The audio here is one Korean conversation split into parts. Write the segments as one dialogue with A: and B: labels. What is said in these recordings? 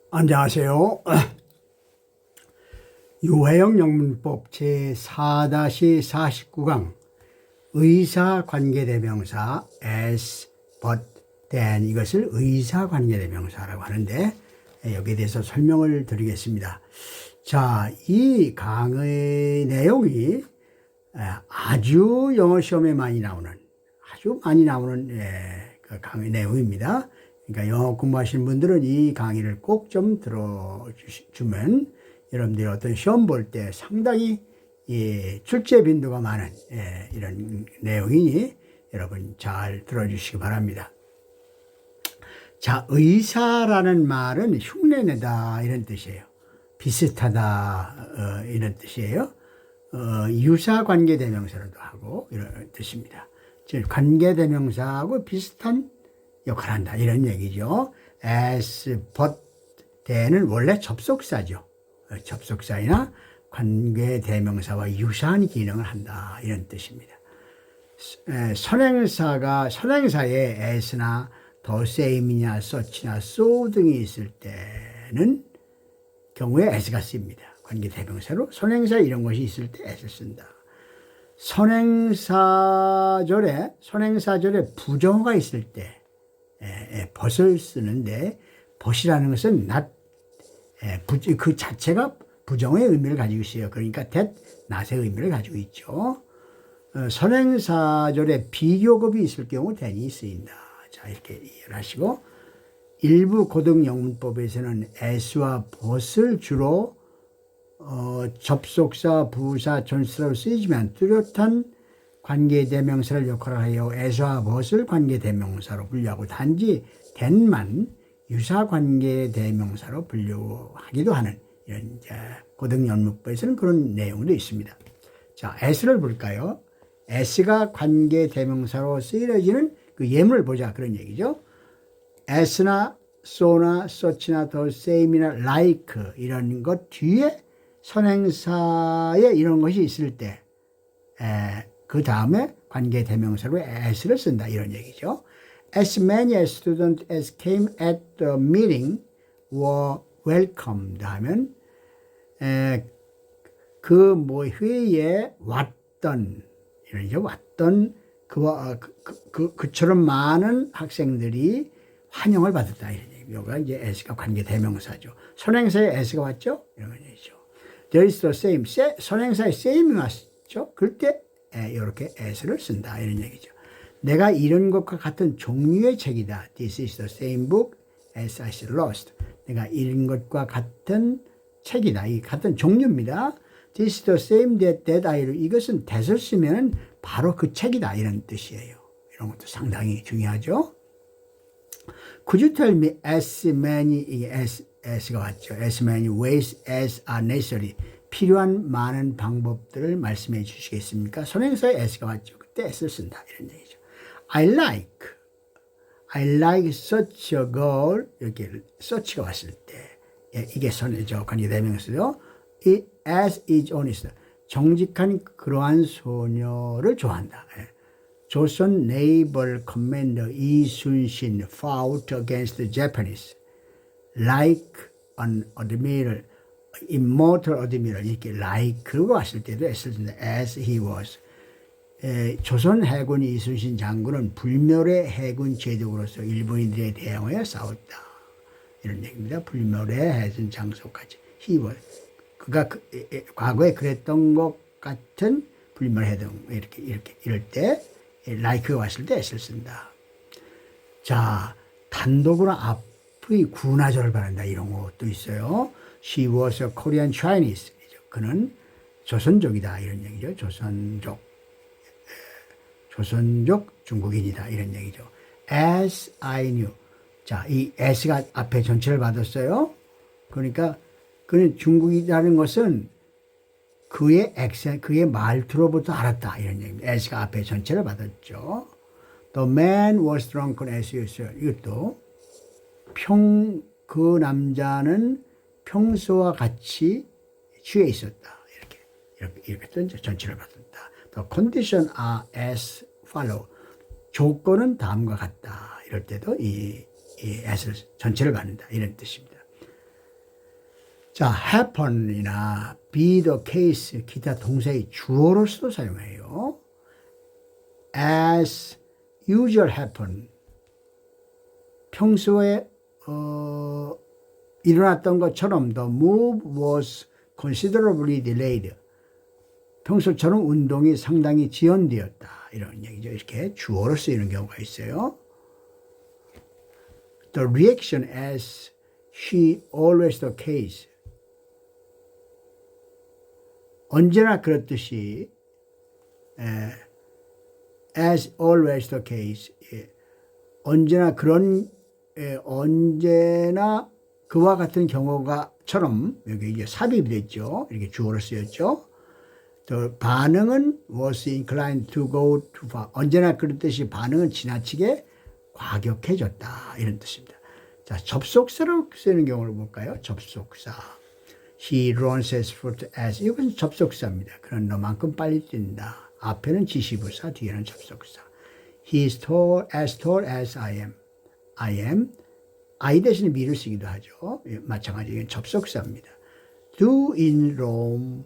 A: 안녕하세요. 유해영 영문법 제4-49강 의사관계대명사 as, but, then 이것을 의사관계대명사라고 하는데 여기에 대해서 설명을 드리겠습니다. 자, 이 강의 내용이 아주 영어 시험에 많이 나오는 그 강의 내용입니다. 그러니까 영어 공부하시는 분들은 이 강의를 꼭 좀 들어주면 여러분들이 어떤 시험 볼 때 상당히 출제 빈도가 많은 이런 내용이니 여러분 잘 들어주시기 바랍니다. 자, 의사라는 말은 흉내내다 이런 뜻이에요. 비슷하다 이런 뜻이에요. 유사관계대명사로도 하고 이런 뜻입니다. 즉 관계대명사하고 비슷한 역할을 한다 이런 얘기죠. as, but, then은 원래 접속사죠. 접속사이나 관계대명사와 유사한 기능을 한다 이런 뜻입니다. 선행사에 as나 the same이냐 such나 so 등이 있을 때는 경우에 as가 씁니다. 관계대명사로 선행사 이런 것이 있을 때 as를 쓴다. 선행사절에 부정어가 있을 때 but을 쓰는데 but이라는 것은 not, 그 자체가 부정의 의미를 가지고 있어요. 그러니까 that, not의 의미를 가지고 있죠. 선행사절에 비교급이 있을 경우 then이 쓰인다. 자, 이렇게 이해를 하시고 일부 고등 영문법에서는 as와 but을 주로 접속사, 부사, 전치사로 쓰이지만 뚜렷한 관계대명사를 역할하여 as와 but을 관계대명사로 분류하고 단지 then만 유사관계대명사로 분류하기도 하는 이런 고등 영문법에서는 그런 내용도 있습니다. 자, as를 볼까요? as가 관계대명사로 쓰여지는 그 예문을 보자 그런 얘기죠. as나 so나 such나 the same이나 like 이런 것 뒤에 선행사에 이런 것이 있을 때 그 다음에 관계대명사로 as를 쓴다 이런 얘기죠. As many as students as came at the meeting were welcomed 하면 그 회의에 왔던 이러죠. 왔던 그처럼 많은 학생들이 환영을 받았다 이런 얘기. 여기가 이제 as가 관계대명사죠. 선행사에 as가 왔죠. 이런 얘기죠. There is the same. 선행사에 same이 왔죠. 그때 이렇게 as를 쓴다 이런 얘기죠. 내가 잃은 것과 같은 종류의 책이다. This is the same book as I lost. 내가 잃은 것과 같은 책이다. 이 같은 종류입니다. This is the same that I. 이것은 that을 쓰면 바로 그 책이다 이런 뜻이에요. 이런 것도 상당히 중요하죠. Could you tell me as many as가 왔죠. As many ways as are necessary. 필요한 많은 방법들을 말씀해 주시겠습니까? 선행사에 as가 왔죠. 그때 as를 쓴다 이런 얘기죠. I like such a girl. 이렇게 such가 왔을 때 이게 선이죠. 관계대명사죠. as is honest. 정직한 그러한 소녀를 좋아한다. 조선 네이벌 커맨더 이순신 fought against the Japanese like an admiral, immortal admiral. 이렇게 like가 왔을 때도 as를 쓴다. as he was. 조선 해군 이순신 장군은 불멸의 해군 제독으로서 일본인들에 대항하여 싸웠다. 이런 얘기입니다. 불멸의 해군 장소까지. he was. 그가 과거에 그랬던 것 같은 불멸해동 이럴 때 like가 왔을 때 as를 쓴다. 자, 단독으로 앞의 군화절을 바란다 이런 것도 있어요. She was a Korean Chinese. 그는 조선족이다 이런 얘기죠. 조선족 중국인이다 이런 얘기죠. As I knew. 자, 이 as가 앞에 전체를 받았어요. 그러니까 그는 중국이라는 것은 그의 말투로부터 알았다 이런 얘기입니다. as가 앞에 전체를 받았죠. The man was drunken as usual. 이것도 그 남자는 평소와 같이 취해 있었다. 이렇게 또 이제 전체를 받았다. The conditions are as follow. 조건은 다음과 같다. 이럴 때도 이 as를 전체를 받는다. 이런 뜻입니다. 자, happen이나 be the case, 기타 동사의 주어로서도 사용해요. as usual happen. 평소에 일어났던 것처럼 the move was considerably delayed. 평소처럼 운동이 상당히 지연되었다. 이런 얘기죠. 이렇게 주어로 쓰이는 경우가 있어요. The reaction as she always the case. 언제나 그렇듯이 as always the case. 언제나 그와 같은 경우가처럼 여기 이제 삽입이 됐죠. 이렇게 주어로 쓰였죠. 또 반응은 was inclined to go too far. 언제나 그렇듯이 반응은 지나치게 과격해졌다. 이런 뜻입니다. 자, 접속사로 쓰는 경우를 볼까요? 접속사. He runs as fast as. 이건 접속사입니다. 그는 너만큼 빨리 뛴다. 앞에는 지시부사, 뒤에는 접속사. He is as tall as I am. I 대신에 me를 쓰기도 하죠. 마찬가지로 접속사입니다. Do in Rome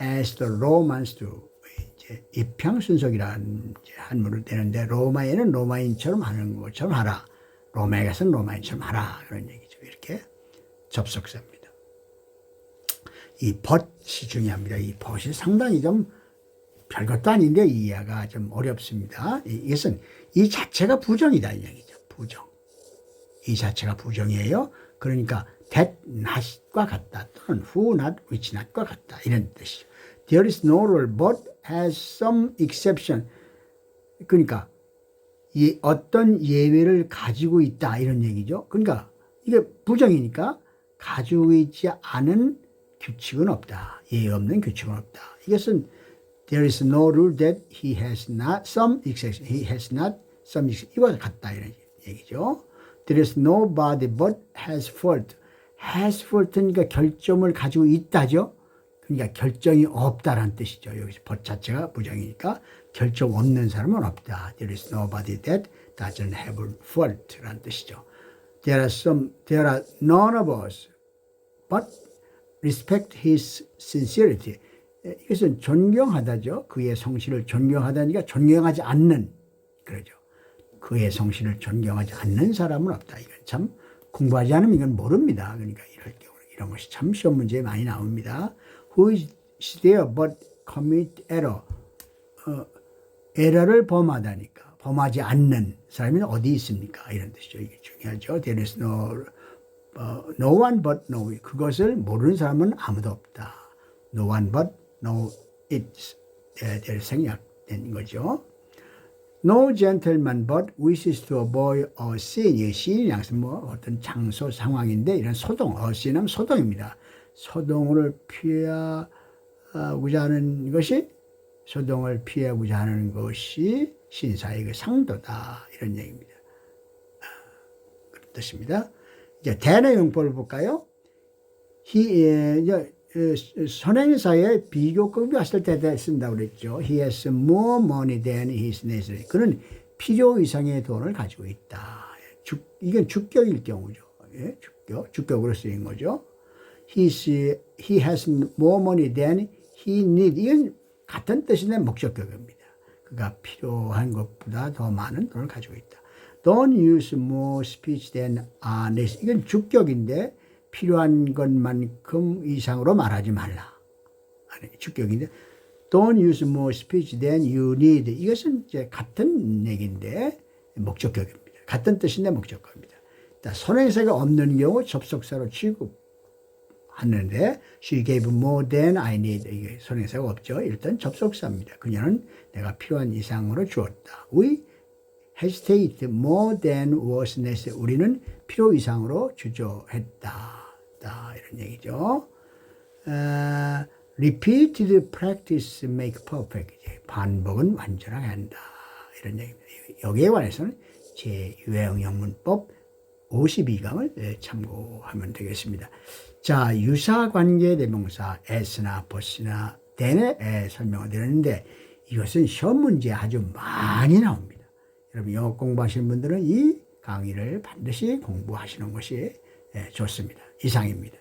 A: as the Romans do. 이제 입향순속이라는 한문을 떼는데 로마에는 로마인처럼 하는 것처럼 하라. 로마에 가서는 로마인처럼 하라. 그런 얘기죠. 이렇게 접속사입니다. 이 but이 중요합니다. 이 but이 상당히 좀 별것도 아닌데 이해가 좀 어렵습니다. 이것은 이 자체가 부정이다 이 얘기죠. 부정. 이 자체가 부정이에요. 그러니까 that not과 같다 또는 who not which not과 같다 이런 뜻이죠. There is no rule but has some exception. 그러니까 이 어떤 예외를 가지고 있다 이런 얘기죠. 그러니까 이게 부정이니까 가지고 있지 않은 규칙은 없다. 예외 없는 규칙은 없다. 이것은 there is no rule that he has not some exception. He has not some exception. 이와 같다 이런 얘기죠. There is nobody but has fault. has fault니까 결점을 가지고 있다죠. 그러니까 결정이 없다라는 뜻이죠. 여기서 but 자체가 부정이니까 결정 없는 사람은 없다. There is nobody that doesn't have fault라는 뜻이죠. There are none of us but respect his sincerity. 이것은 존경하다죠. 그의 성실을 존경하다니까 존경하지 않는 그러죠. 그의 성실을 존경하지 않는 사람은 없다. 이건 참 공부하지 않으면 이건 모릅니다. 그러니까 이럴 경우 이런 것이 참 시험 문제에 많이 나옵니다. Who is there but commit error? 에러를 범하다니까 범하지 않는 사람이 어디 있습니까? 이런 뜻이죠. 이게 중요하죠. There is no one but know. 그것을 모르는 사람은 아무도 없다. No one but know it. 될 생략된 거죠. No gentleman but wishes to avoid a scene. 이 scene이 양은 뭐 어떤 장소 상황인데 이런 소동, a scene은 소동입니다. 소동을 피하고자 하는 것이 신사의 그 상도다 이런 얘기입니다. 그런 뜻입니다. 이제 대내 용법을 볼까요? 선행사의 비교급이 왔을 때 쓴다고 그랬죠. He has more money than his necessary. 그는 필요 이상의 돈을 가지고 있다. 이건 주격일 경우죠. 예? 주격으로 쓰인 거죠. He has more money than he needs. 이건 같은 뜻인데 목적격입니다. 그가 필요한 것보다 더 많은 돈을 가지고 있다. Don't use more speech than necessary. 이건 주격인데 필요한 것만큼 이상으로 말하지 말라. 주격인데 Don't use more speech than you need. 이것은 이제 같은 얘기인데 목적격입니다. 같은 뜻인데 목적격입니다. 선행사가 없는 경우 접속사로 취급하는데 She gave more than I need. 이게 선행사가 없죠. 일단 접속사입니다. 그녀는 내가 필요한 이상으로 주었다. We hesitate more than was necessary. 우리는 필요 이상으로 주저했다. 이런 얘기죠. Repeated practice make perfect. 반복은 완전하게 한다. 이런 얘기입니다. 여기에 관해서는 제 유해영문법 52강을 참고하면 되겠습니다. 자, 유사관계 대명사 as나 bus나 than에 설명을 드렸는데 이것은 시험 문제에 아주 많이 나옵니다. 여러분 영어 공부하시는 분들은 이 강의를 반드시 공부하시는 것이 좋습니다. 이상입니다.